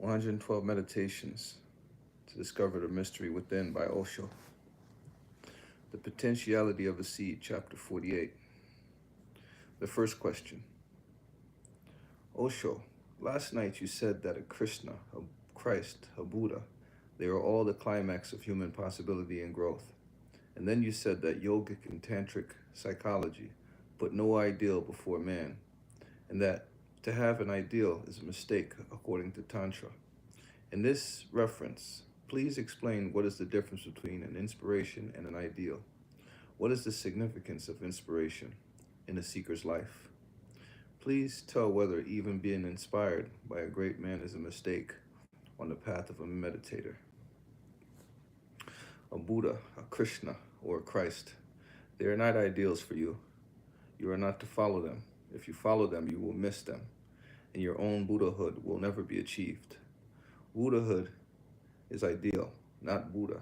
112 Meditations to Discover the Mystery Within by OSHO. The Potentiality of a Seed, Chapter 48. The first question. Osho, last night you said that a Krishna, a Christ, a Buddha, they are all the climax of human possibility and growth. And then you said that Yogic and Tantric psychology put no ideal before man, and that to have an ideal is a mistake according to Tantra. In this reference, please explain what is the difference between an inspiration and an ideal. What is the significance of inspiration in a seeker's life? Please tell whether even being inspired by a great man is a mistake on the path of a meditator. A Buddha, a Krishna, or a Christ, they are not ideals for you. You are not to follow them. If you follow them, you will miss them, and your own Buddhahood will never be achieved. Buddhahood is ideal, not Buddha.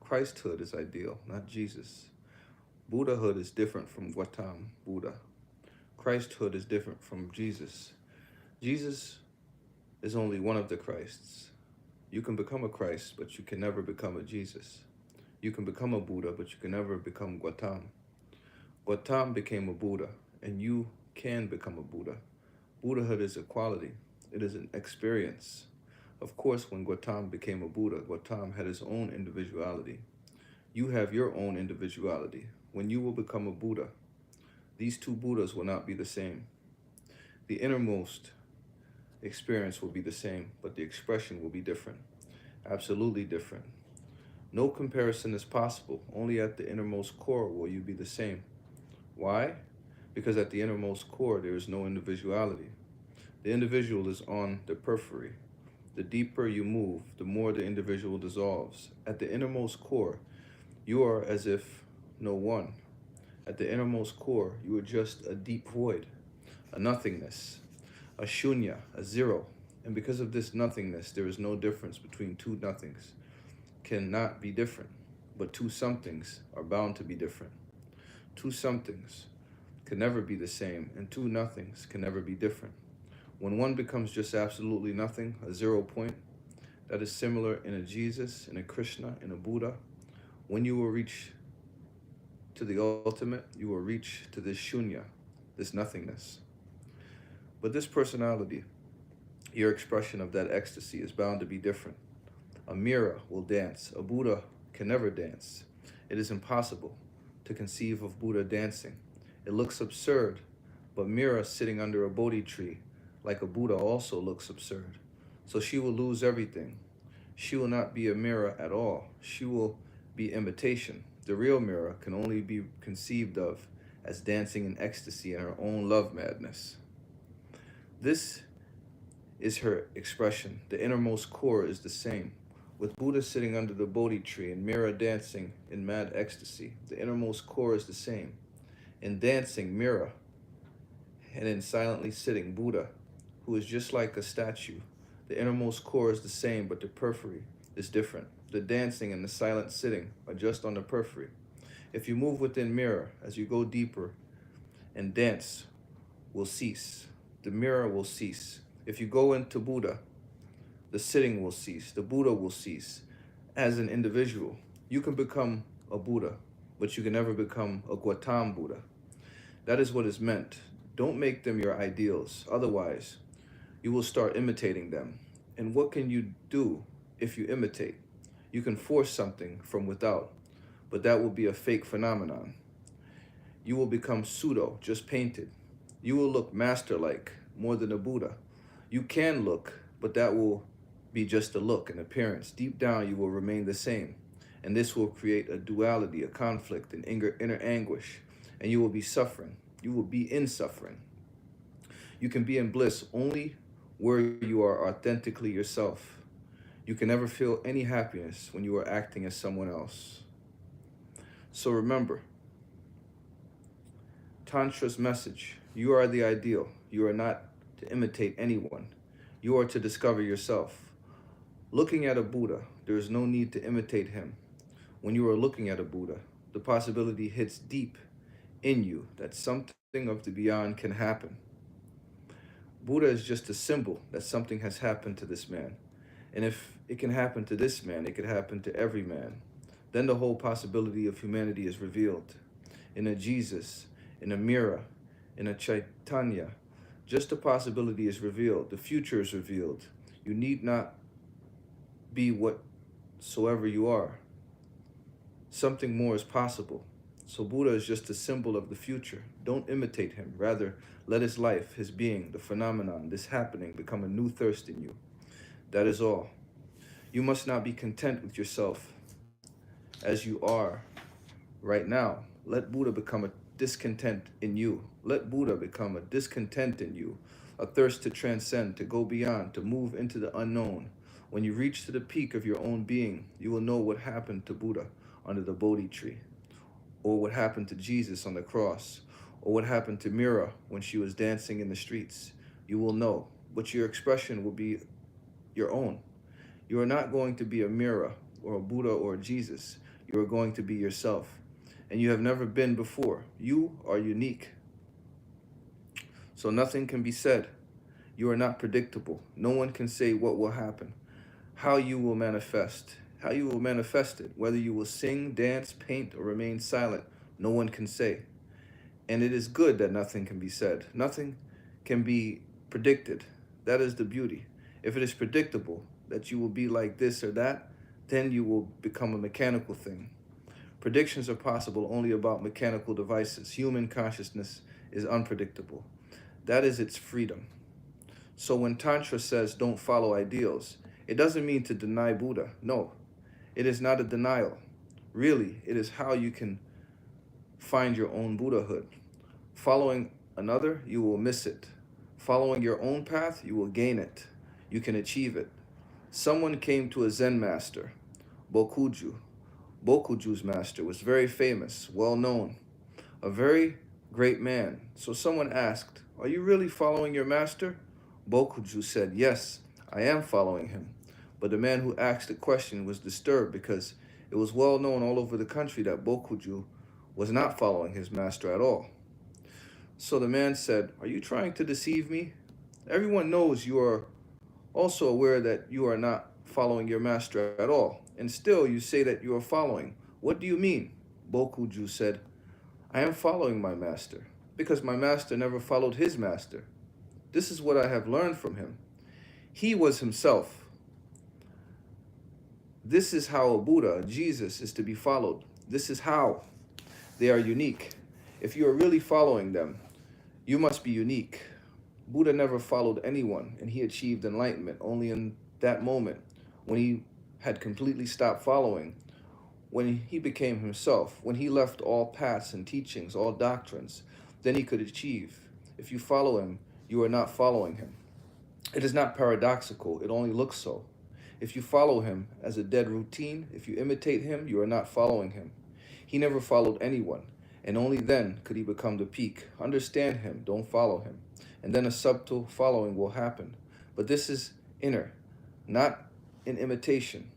Christhood is ideal, not Jesus. Buddhahood is different from Gautam Buddha. Christhood is different from Jesus. Jesus is only one of the Christs. You can become a Christ, but you can never become a Jesus. You can become a Buddha, but you can never become Gautam. Gautam became a Buddha, and you can become a Buddha. Buddhahood is a quality. It is an experience. Of course, when Gautam became a Buddha, Gautam had his own individuality. You have your own individuality. When you will become a Buddha, these two Buddhas will not be the same. The innermost experience will be the same, but the expression will be different. Absolutely different. No comparison is possible. Only at the innermost core will you be the same. Why? Because at the innermost core, there is no individuality. The individual is on the periphery. The deeper you move, the more the individual dissolves. At the innermost core, you are as if no one. At the innermost core, you are just a deep void, a nothingness, a shunya, a zero. And because of this nothingness, there is no difference between two nothings. Cannot be different, but two somethings are bound to be different. Two somethings can never be the same, and two nothings can never be different. When one becomes just absolutely nothing, a 0 point, that is similar in a Jesus, in a Krishna, in a Buddha. When you will reach to the ultimate, you will reach to this shunya, this nothingness. But this personality, your expression of that ecstasy, is bound to be different. A mirror will dance. A Buddha can never dance. It is impossible to conceive of Buddha dancing. It looks absurd, but Mira sitting under a Bodhi tree like a Buddha also looks absurd. So she will lose everything. She will not be a mirror at all. She will be imitation. The real mirror can only be conceived of as dancing in ecstasy in her own love madness. This is her expression. The innermost core is the same. With Buddha sitting under the Bodhi tree and Mira dancing in mad ecstasy, the innermost core is the same. In dancing, Mira, and in silently sitting, Buddha, who is just like a statue. The innermost core is the same, but the periphery is different. The dancing and the silent sitting are just on the periphery. If you move within Mira, as you go deeper, and dance will cease. The mirror will cease. If you go into Buddha, the sitting will cease. The Buddha will cease. As an individual, you can become a Buddha, but you can never become a Gautam Buddha. That is what is meant. Don't make them your ideals. Otherwise, you will start imitating them. And what can you do if you imitate? You can force something from without, but that will be a fake phenomenon. You will become pseudo, just painted. You will look master-like more than a Buddha. You can look, but that will be just a look, an appearance. Deep down, you will remain the same. And this will create a duality, a conflict, an inner anguish. And you will be suffering. You will be in suffering. You can be in bliss only where you are authentically yourself. You can never feel any happiness when you are acting as someone else. So remember, Tantra's message, you are the ideal. You are not to imitate anyone. You are to discover yourself. Looking at a Buddha, there is no need to imitate him. When you are looking at a Buddha, the possibility hits deep in you that something of the beyond can happen. Buddha is just a symbol that something has happened to this man. And if it can happen to this man, it could happen to every man. Then the whole possibility of humanity is revealed. In a Jesus, in a Mira, in a Chaitanya, just the possibility is revealed. The future is revealed. You need not be whatsoever you are. Something more is possible. So Buddha is just a symbol of the future. Don't imitate him. Rather, let his life, his being, the phenomenon, this happening become a new thirst in you. That is all. You must not be content with yourself as you are right now. Let Buddha become a discontent in you. Let Buddha become a discontent in you, a thirst to transcend, to go beyond, to move into the unknown. When you reach to the peak of your own being, you will know what happened to Buddha under the Bodhi tree, or what happened to Jesus on the cross, or what happened to Mira when she was dancing in the streets. You will know, but your expression will be your own. You are not going to be a Mira or a Buddha or a Jesus. You are going to be yourself. And you have never been before. You are unique. So nothing can be said. You are not predictable. No one can say what will happen, how you will manifest, how you will manifest it, whether you will sing, dance, paint, or remain silent. No one can say. And it is good that nothing can be said. Nothing can be predicted. That is the beauty. If it is predictable that you will be like this or that, then you will become a mechanical thing. Predictions are possible only about mechanical devices. Human consciousness is unpredictable. That is its freedom. So when Tantra says don't follow ideals, it doesn't mean to deny Buddha. No, it is not a denial. Really, it is how you can find your own Buddhahood. Following another, you will miss it. Following your own path, you will gain it. You can achieve it. Someone came to a Zen master, Bokuju. Bokuju's master was very famous, well known, a very great man. So someone asked, "Are you really following your master?" Bokuju said, "Yes, I am following him." But the man who asked the question was disturbed because it was well known all over the country that Bokuju was not following his master at all. So the man said, "Are you trying to deceive me? Everyone knows you are also aware that you are not following your master at all, and still you say that you are following. What do you mean?" Bokuju said, "I am following my master, because my master never followed his master. This is what I have learned from him. He was himself. This is how a Buddha, a Jesus, is to be followed. This is how they are unique. If you are really following them, you must be unique. Buddha never followed anyone, and he achieved enlightenment only in that moment when he had completely stopped following, when he became himself, when he left all paths and teachings, all doctrines, then he could achieve. If you follow him, you are not following him. It is not paradoxical, it only looks so. If you follow him as a dead routine, if you imitate him, you are not following him. He never followed anyone, and only then could he become the peak. Understand him, don't follow him. And then a subtle following will happen. But this is inner, not in imitation.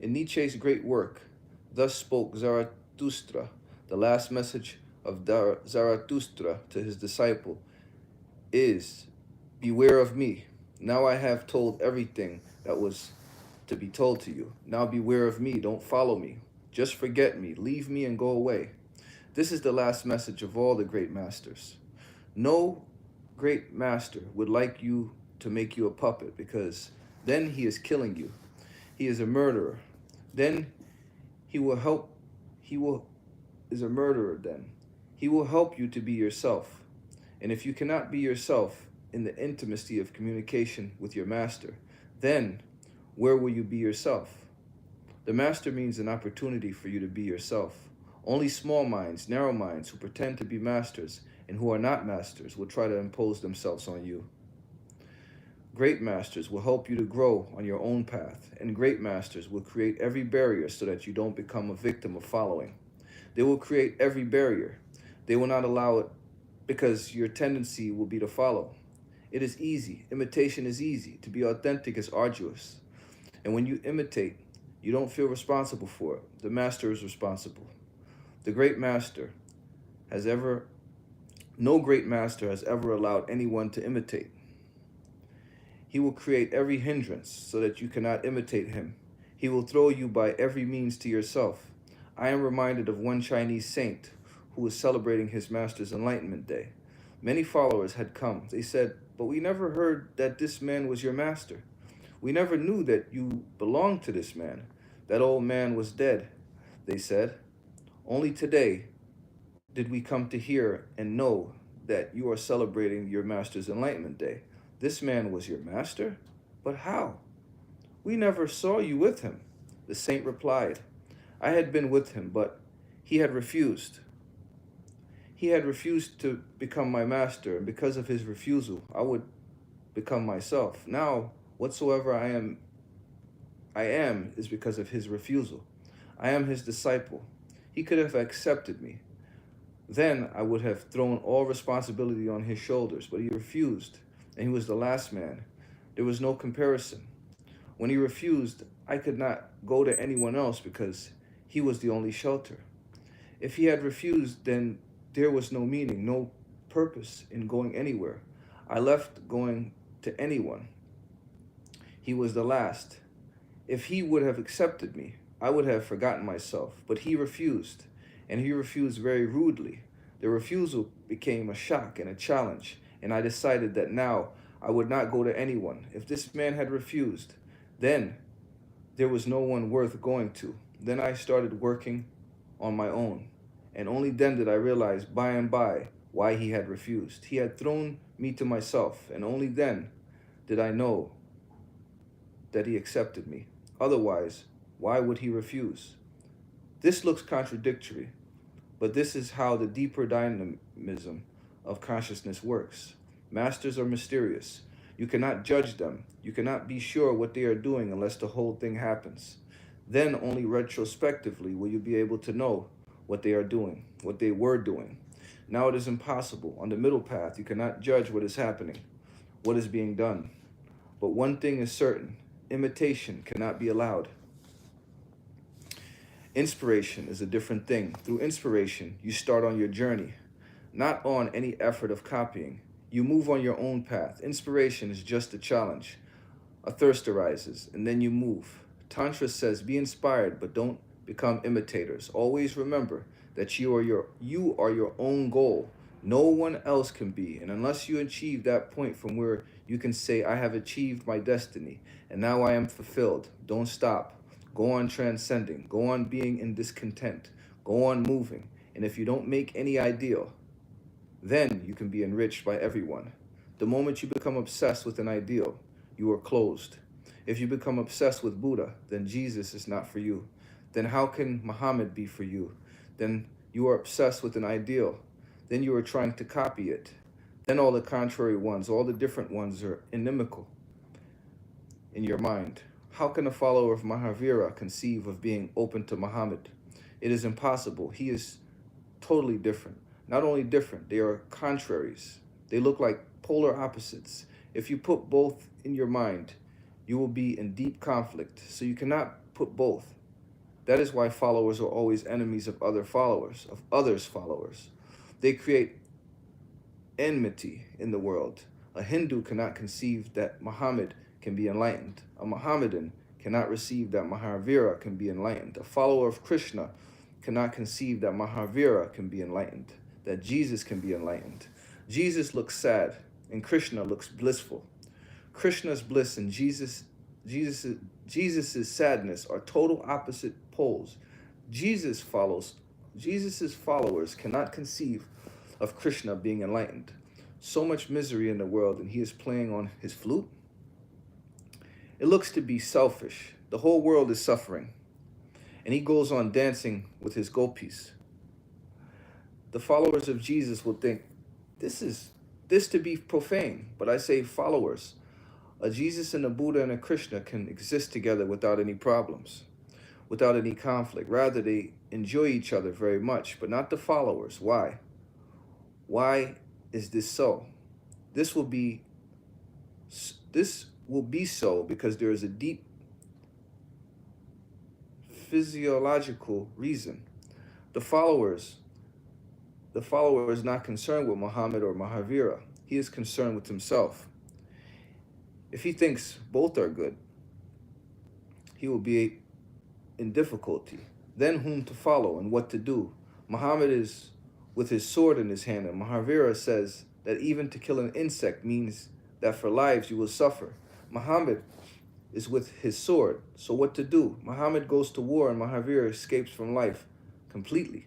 In Nietzsche's great work, Thus Spoke Zarathustra, the last message of Zarathustra to his disciple is, "Beware of me. Now I have told everything that was to be told to you. Now beware of me. Don't follow me. Just forget me. Leave me and go away." This is the last message of all the great masters. No great master would like you to make you a puppet, because then he is killing you. He is a murderer. Then he is a murderer then. He will help you to be yourself. And if you cannot be yourself in the intimacy of communication with your master, then where will you be yourself? The master means an opportunity for you to be yourself. Only small minds, narrow minds who pretend to be masters and who are not masters will try to impose themselves on you. Great masters will help you to grow on your own path, and great masters will create every barrier so that you don't become a victim of following. They will create every barrier. They will not allow it because your tendency will be to follow. It is easy. Imitation is easy. To be authentic is arduous. And when you imitate, you don't feel responsible for it. The master is responsible. No great master has ever allowed anyone to imitate. He will create every hindrance so that you cannot imitate him. He will throw you by every means to yourself. I am reminded of one Chinese saint who was celebrating his master's enlightenment day. Many followers had come. They said, "But we never heard that this man was your master. We never knew that you belonged to this man. That old man was dead," they said. "Only today did we come to hear and know that you are celebrating your master's enlightenment day. This man was your master? But how? We never saw you with him." The saint replied, "I had been with him, but he had refused. He had refused to become my master, and because of his refusal, I would become myself. Now, whatsoever I am is because of his refusal. I am his disciple. He could have accepted me. Then I would have thrown all responsibility on his shoulders, but he refused, and he was the last man. There was no comparison. When he refused, I could not go to anyone else because he was the only shelter. If he had refused, then there was no meaning, no purpose in going anywhere. I left going to anyone. He was the last. If he would have accepted me, I would have forgotten myself, but he refused, and he refused very rudely. The refusal became a shock and a challenge, and I decided that now I would not go to anyone. If this man had refused, then there was no one worth going to. Then I started working on my own, and only then did I realize by and by why he had refused. He had thrown me to myself, and only then did I know that he accepted me. Otherwise, why would he refuse? This looks contradictory, but this is how the deeper dynamism of consciousness works. Masters are mysterious. You cannot judge them. You cannot be sure what they are doing unless the whole thing happens. Then only retrospectively will you be able to know what they are doing, what they were doing. Now it is impossible. On the middle path, you cannot judge what is happening, what is being done. But one thing is certain, imitation cannot be allowed. Inspiration is a different thing. Through inspiration, you start on your journey, not on any effort of copying. You move on your own path. Inspiration is just a challenge. A thirst arises, and then you move. Tantra says, be inspired, but don't become imitators. Always remember that you are your own goal. No one else can be. And unless you achieve that point from where you can say, I have achieved my destiny, and now I am fulfilled, don't stop. Go on transcending. Go on being in discontent. Go on moving. And if you don't make any ideal, then you can be enriched by everyone. The moment you become obsessed with an ideal, you are closed. If you become obsessed with Buddha, then Jesus is not for you. Then how can Muhammad be for you? Then you are obsessed with an ideal. Then you are trying to copy it. Then all the contrary ones, all the different ones are inimical in your mind. How can a follower of Mahavira conceive of being open to Muhammad? It is impossible. He is totally different. Not only different, they are contraries. They look like polar opposites. If you put both in your mind, you will be in deep conflict. So you cannot put both. That is why followers are always enemies of other followers, of others' followers. They create enmity in the world. A Hindu cannot conceive that Muhammad can be enlightened. A Mohammedan cannot receive that Mahavira can be enlightened. A follower of Krishna cannot conceive that Mahavira can be enlightened, that Jesus can be enlightened. Jesus looks sad, and Krishna looks blissful. Krishna's bliss and Jesus's sadness are total opposite poles. Jesus's followers cannot conceive of Krishna being enlightened. So much misery in the world, and he is playing on his flute. It looks to be selfish. The whole world is suffering, and he goes on dancing with his gopis. The followers of Jesus will think, this to be profane. But I say followers. A Jesus and a Buddha and a Krishna can exist together without any problems, without any conflict. Rather, they enjoy each other very much, but not the followers. Why? Why is this so? This will be so because there is a deep physiological reason. The follower is not concerned with Muhammad or Mahavira. He is concerned with himself. If he thinks both are good, he will be in difficulty. Then whom to follow and what to do? Muhammad is with his sword in his hand, and Mahavira says that even to kill an insect means that for lives you will suffer. Muhammad is with his sword, so what to do? Muhammad goes to war and Mahavira escapes from life completely.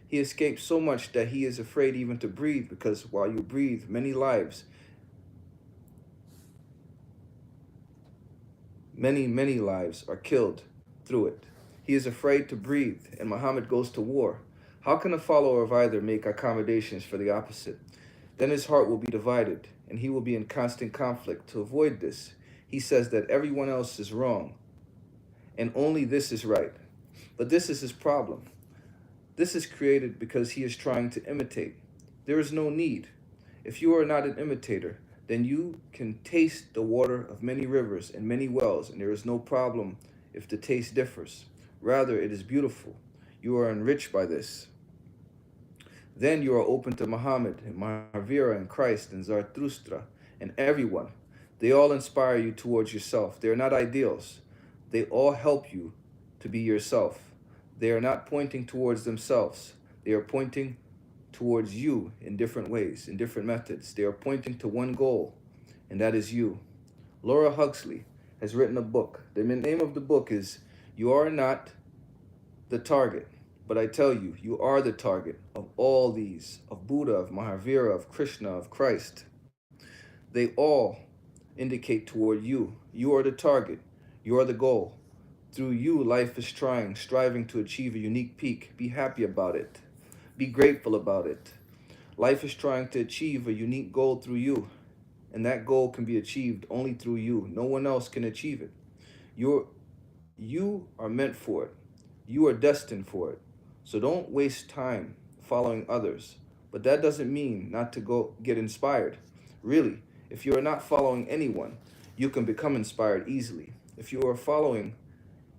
He escapes so much that he is afraid even to breathe, because while you breathe, many lives, many lives are killed through it. He is afraid to breathe, and Muhammad goes to war. How can a follower of either make accommodations for the opposite? Then his heart will be divided, and he will be in constant conflict. To avoid this, he says that everyone else is wrong, and only this is right. But this is his problem. This is created because he is trying to imitate. There is no need. If you are not an imitator, then you can taste the water of many rivers and many wells, and there is no problem if the taste differs. Rather, it is beautiful. You are enriched by this. Then you are open to Muhammad and Mahavira and Christ and Zarathustra and everyone. They all inspire you towards yourself. They are not ideals. They all help you to be yourself. They are not pointing towards themselves. They are pointing towards you in different ways, in different methods. They are pointing to one goal, and that is you. Laura Huxley has written a book. The name of the book is You Are Not the Target, but I tell you, you are the target of all these, of Buddha, of Mahavira, of Krishna, of Christ. They all indicate toward you. You are the target. You are the goal. Through you, life is striving to achieve a unique peak. Be happy about it. Be grateful about it. Life is trying to achieve a unique goal through you, and that goal can be achieved only through you. No one else can achieve it. You are meant for it. You are destined for it. So don't waste time following others. But that doesn't mean not to go get inspired. Really, if you are not following anyone, you can become inspired easily. If you are following,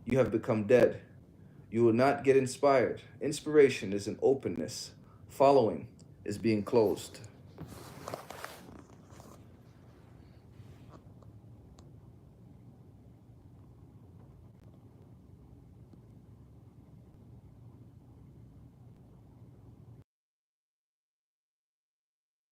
you have become dead. You will not get inspired. Inspiration is an openness. Following is being closed.